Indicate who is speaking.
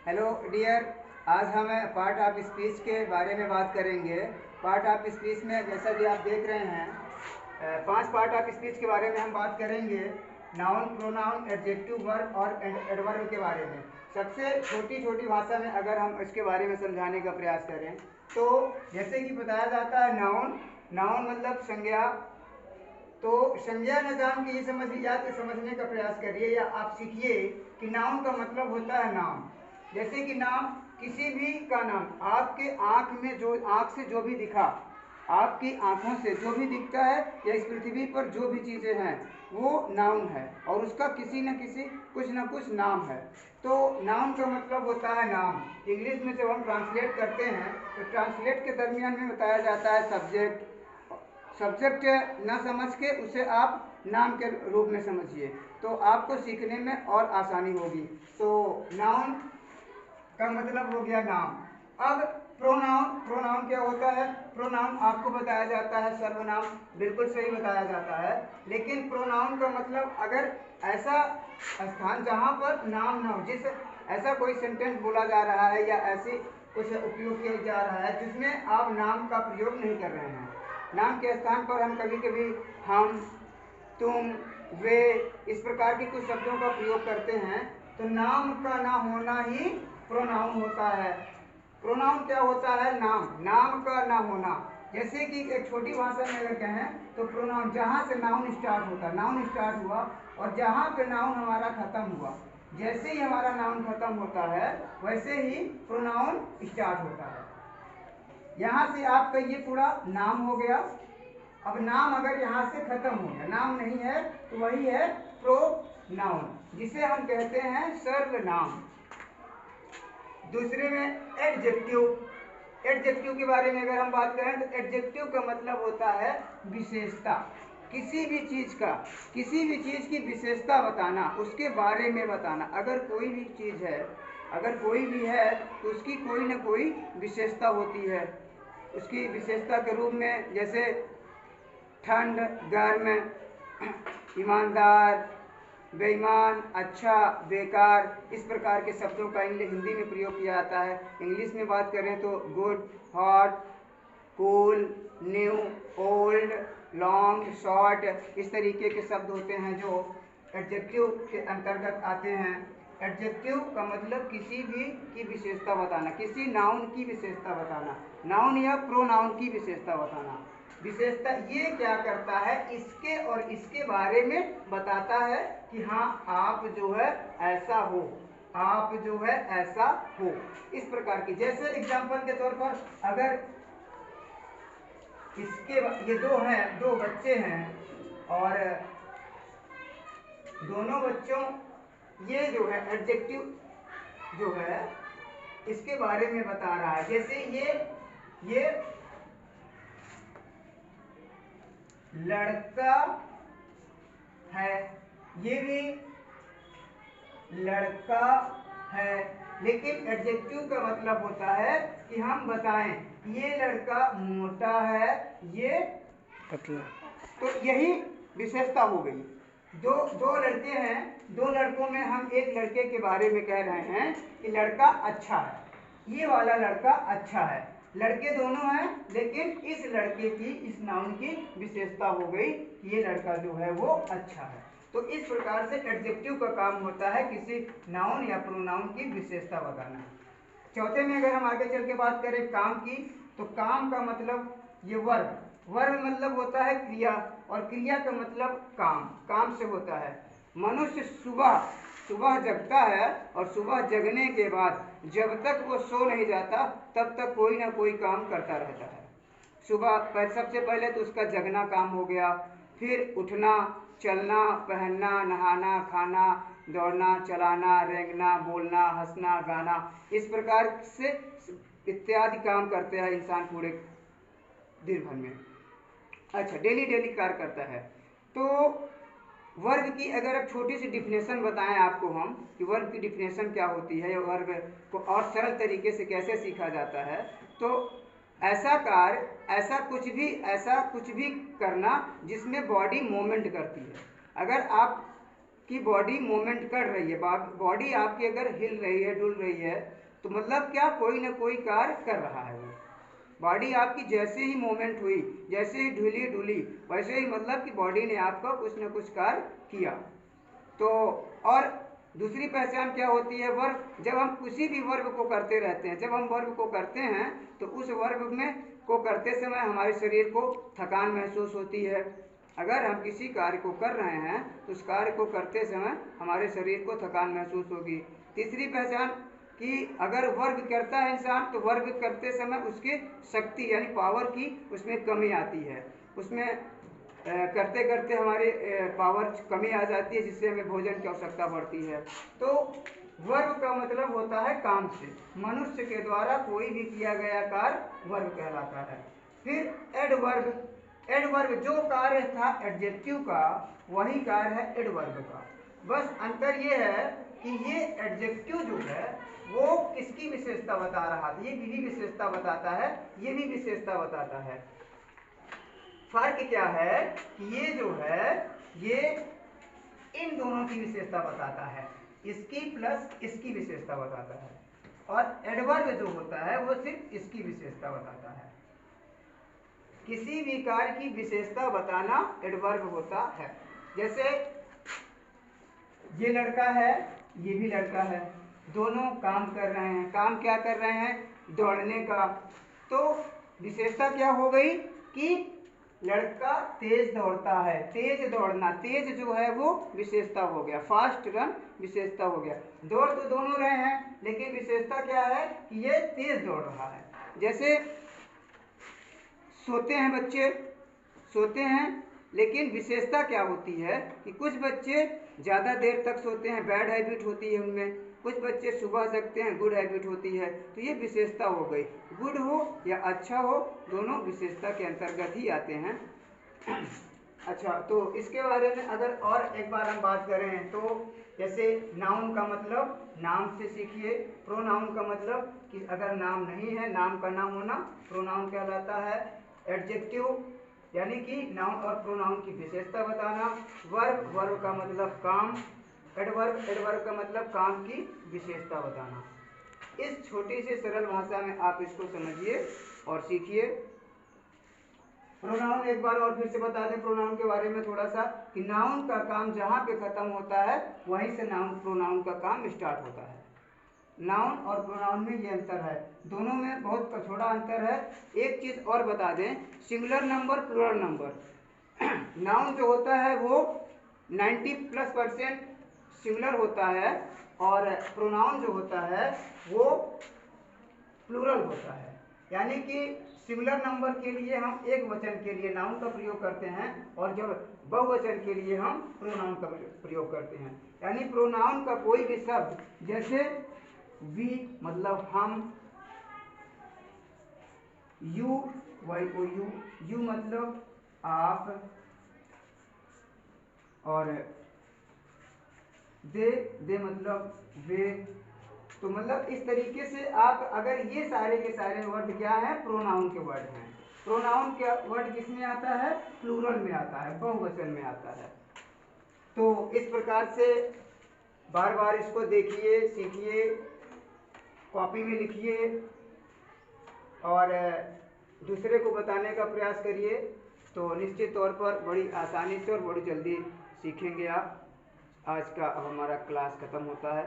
Speaker 1: Hello dear, आज हम part of speech के बारे में बात करेंगे। पार्ट ऑफ स्पीच में जैसा कि आप देख रहे हैं, 5 पार्ट ऑफ स्पीच के बारे में हम बात करेंगे। नाउन, प्रोनाउन, एडजेक्टिव, वर्ब और एडवर्ब के बारे में। सबसे छोटी छोटी भाषा में अगर हम इसके बारे में समझाने का प्रयास करें तो जैसे कि बताया जाता है नाउन। नाउन मतलब संज्ञा। तो संज्ञा न जान के ये समझ लीजिए कि समझने का प्रयास करिए या आप सीखिए कि नाउन का मतलब होता है नाम। जैसे कि नाम, किसी भी का नाम, आपके आँख में जो, आँख से जो भी दिखा, आपकी आँखों से जो भी दिखता है या इस पृथ्वी पर जो भी चीज़ें हैं वो नाउन है और उसका किसी न किसी कुछ न कुछ नाम है। तो नाउन का मतलब होता है नाम। इंग्लिश में जब हम ट्रांसलेट करते हैं तो ट्रांसलेट के दरमियान में बताया जाता है सब्जेक्ट। सब्जेक्ट न समझ के उसे आप नाम के रूप में समझिए तो आपको सीखने में और आसानी होगी। तो नाउन का मतलब हो गया नाम। अब प्रोनाउन, प्रोनाउन क्या होता है? प्रोनाउन आपको बताया जाता है सर्वनाम, बिल्कुल सही बताया जाता है। लेकिन प्रोनाउन का मतलब अगर ऐसा स्थान जहाँ पर नाम ना हो, जिस ऐसा कोई सेंटेंस बोला जा रहा है या ऐसी कुछ उपयोग किया जा रहा है जिसमें आप नाम का प्रयोग नहीं कर रहे हैं। नाम के स्थान पर हम कभी कभी हम, तुम, वे इस प्रकार के कुछ शब्दों का प्रयोग करते हैं तो नाम का ना होना ही प्रोनाउन होता है। प्रोनाउन क्या होता है? नाम, नाम का ना होना। जैसे कि एक छोटी भाषा में अगर कहें तो प्रोनाउन जहाँ से नाउन स्टार्ट होता, नाउन स्टार्ट हुआ और जहाँ पे नाउन हमारा खत्म हुआ, जैसे ही हमारा नाउन खत्म होता है वैसे ही प्रोनाउन स्टार्ट होता है। यहाँ से आपका ये पूरा नाम हो गया। अब नाम अगर यहाँ से खत्म हो गया, नाम नहीं है, तो वही है प्रोनाउन, जिसे हम कहते हैं सर्वनाम। दूसरे में एडजेक्टिव। एडजेक्टिव के बारे में अगर हम बात करें तो एडजेक्टिव का मतलब होता है विशेषता। किसी भी चीज़ का, किसी भी चीज़ की विशेषता बताना, उसके बारे में बताना। अगर कोई भी चीज़ है, अगर कोई भी है तो उसकी कोई ना कोई विशेषता होती है। उसकी विशेषता के रूप में जैसे ठंड, गर्म, ईमानदार, बेईमान, अच्छा, बेकार, इस प्रकार के शब्दों का हिंदी में प्रयोग किया जाता है। इंग्लिश में बात करें तो good, hot, cool, new, old, long, short, इस तरीके के शब्द होते हैं जो एडजेक्टिव के अंतर्गत आते हैं। एडजेक्टिव का मतलब किसी भी की विशेषता बताना, किसी नाउन की विशेषता बताना, नाउन या प्रोनाउन की विशेषता बताना। विशेषता ये क्या करता है? इसके और इसके बारे में बताता है कि हाँ आप जो है ऐसा हो, आप जो है ऐसा हो, इस प्रकार की। जैसे एग्जाम्पल के तौर पर अगर इसके, ये दो हैं, दो बच्चे हैं और दोनों बच्चों, ये जो है एडजेक्टिव जो है इसके बारे में बता रहा है। जैसे ये लड़का है, ये भी लड़का है, लेकिन एडजेक्टिव का मतलब होता है कि हम बताएं ये लड़का मोटा है, ये पतला। तो यही विशेषता हो गई। दो लड़के हैं, दो लड़कों में हम एक लड़के के बारे में कह रहे हैं कि लड़का अच्छा है, ये वाला लड़का अच्छा है। लड़के दोनों हैं लेकिन इस लड़के की, इस नाउन की विशेषता हो गई कि ये लड़का जो है वो अच्छा है। तो इस प्रकार से एडजेक्टिव का काम होता है किसी नाउन या प्रोनाउन की विशेषता बताना। चौथे में अगर हम आगे चल के बात करें काम की, तो काम का मतलब ये वर्ब, वर्ब मतलब होता है क्रिया और क्रिया का मतलब काम, काम से होता है। मनुष्य सुबह सुबह जगता है और सुबह जगने के बाद जब तक वो सो नहीं जाता तब तक कोई ना कोई काम करता रहता है। सुबह सबसे पहले तो उसका जगना काम हो गया, फिर उठना, चलना, पहनना, नहाना, खाना, दौड़ना, चलाना, रेंगना, बोलना, हंसना, गाना, इस प्रकार से इत्यादि काम करते हैं इंसान पूरे दिन भर में। अच्छा, डेली डेली कार्य करता है। तो वर्ग की अगर अब छोटी सी डिफिनेशन बताएं आपको हम कि वर्ग की डिफिनेशन क्या होती है, वर्ग को और सरल तरीके से कैसे सीखा जाता है, तो ऐसा कार्य, ऐसा कुछ भी करना जिसमें बॉडी मूवमेंट करती है। अगर आप कि बॉडी मूवमेंट कर रही है, बॉडी आपकी अगर हिल रही है, डुल रही है, तो मतलब क्या, कोई ना कोई कार्य कर रहा है वो। बॉडी आपकी जैसे ही मूवमेंट हुई, जैसे ही ढुली डुली, वैसे ही मतलब कि बॉडी ने आपका कुछ ना कुछ कार्य किया। तो और दूसरी पहचान क्या होती है, वर्ब। जब हम किसी भी वर्ब को करते रहते हैं, जब हम वर्ब को करते हैं तो उस वर्ब में को करते समय हमारे शरीर को थकान महसूस होती है। अगर हम किसी कार्य को कर रहे हैं तो उस कार्य को करते समय हमारे शरीर को थकान महसूस होगी। तीसरी पहचान कि अगर वर्ब करता है इंसान तो वर्ब करते समय उसकी शक्ति यानी पावर की उसमें कमी आती है, उसमें करते करते हमारे पावर कमी आ जाती है, जिससे हमें भोजन की आवश्यकता पड़ती है। तो वर्ब का मतलब होता है काम से, मनुष्य के द्वारा कोई भी किया गया कार्य वर्ब कहलाता है। फिर एडवर्ब। एडवर्ब जो कार्य था एडजेक्टिव का, वही कार्य है एडवर्ब का। बस अंतर ये है कि ये एडजेक्टिव जो है वो किसकी विशेषता बता रहा था, ये भी विशेषता बताता है, ये भी विशेषता बताता है। फर्क क्या है कि ये जो है ये इन दोनों की विशेषता बताता है, इसकी प्लस इसकी विशेषता बताता है, और एडवर्ब जो होता है वो सिर्फ इसकी विशेषता बताता है। किसी भी कार्य की विशेषता बताना एडवर्ब होता है। जैसे ये लड़का है, ये भी लड़का है, दोनों काम कर रहे हैं। काम क्या कर रहे हैं, दौड़ने का। तो विशेषता क्या हो गई कि लड़का तेज दौड़ता है, तेज दौड़ना, तेज जो है वो विशेषता हो गया, फास्ट रन विशेषता हो गया। दौड़ तो दोनों रहे हैं लेकिन विशेषता क्या है कि ये तेज दौड़ रहा है। जैसे सोते हैं बच्चे, सोते हैं, लेकिन विशेषता क्या होती है कि कुछ बच्चे ज़्यादा देर तक सोते हैं, बैड हैबिट होती है उनमें। कुछ बच्चे सुबह जगते हैं, गुड हैबिट होती है। तो ये विशेषता हो गई, गुड हो या अच्छा हो दोनों विशेषता के अंतर्गत ही आते हैं। अच्छा, तो इसके बारे में अगर और एक बार हम बात करें तो जैसे नाउन का मतलब नाम से सीखिए। प्रोनाउन का मतलब कि अगर नाम नहीं है, नाम का नाम होना प्रोनाउन कहलाता है। एडजेक्टिव यानी कि नाउन और प्रोनाउन की विशेषता बताना। वर्ब, वर्ब का मतलब काम। एडवर्ब, एडवर्ब का मतलब काम की विशेषता बताना। इस छोटी सी सरल भाषा में आप इसको समझिए और सीखिए। प्रोनाउन एक बार और फिर से बता दें प्रोनाउन के बारे में थोड़ा सा, कि नाउन का काम जहाँ पे खत्म होता है वहीं से नाउन प्रोनाउन का काम स्टार्ट होता है। नाउन और प्रोनाउन में ये अंतर है, दोनों में बहुत थोड़ा अंतर है। एक चीज़ और बता दें, singular number, plural number. Noun जो होता है वो 90+% सिंगुलर होता है और प्रोनाउन जो होता है वो प्लूरल होता है। यानी कि सिंगुलर नंबर के लिए हम एक वचन के लिए नाउन का प्रयोग करते हैं और जब बहुवचन के लिए हम प्रोनाउन का प्रयोग करते हैं। यानी प्रोनाउन का कोई भी शब्द, जैसे वी मतलब हम, you Y O U, you मतलब आप, और दे मतलब वे। तो मतलब इस तरीके से आप अगर ये सारे के सारे वर्ड क्या है, प्रोनाउन के वर्ड हैं। प्रोनाउन के वर्ड किस में आता है, प्लूरल में आता है, बहुवचन में आता है। तो इस प्रकार से बार बार इसको देखिए, सीखिए, कॉपी में लिखिए और दूसरे को बताने का प्रयास करिए, तो निश्चित तौर पर बड़ी आसानी से और बड़ी जल्दी सीखेंगे आप। आज का अब हमारा क्लास ख़त्म होता है।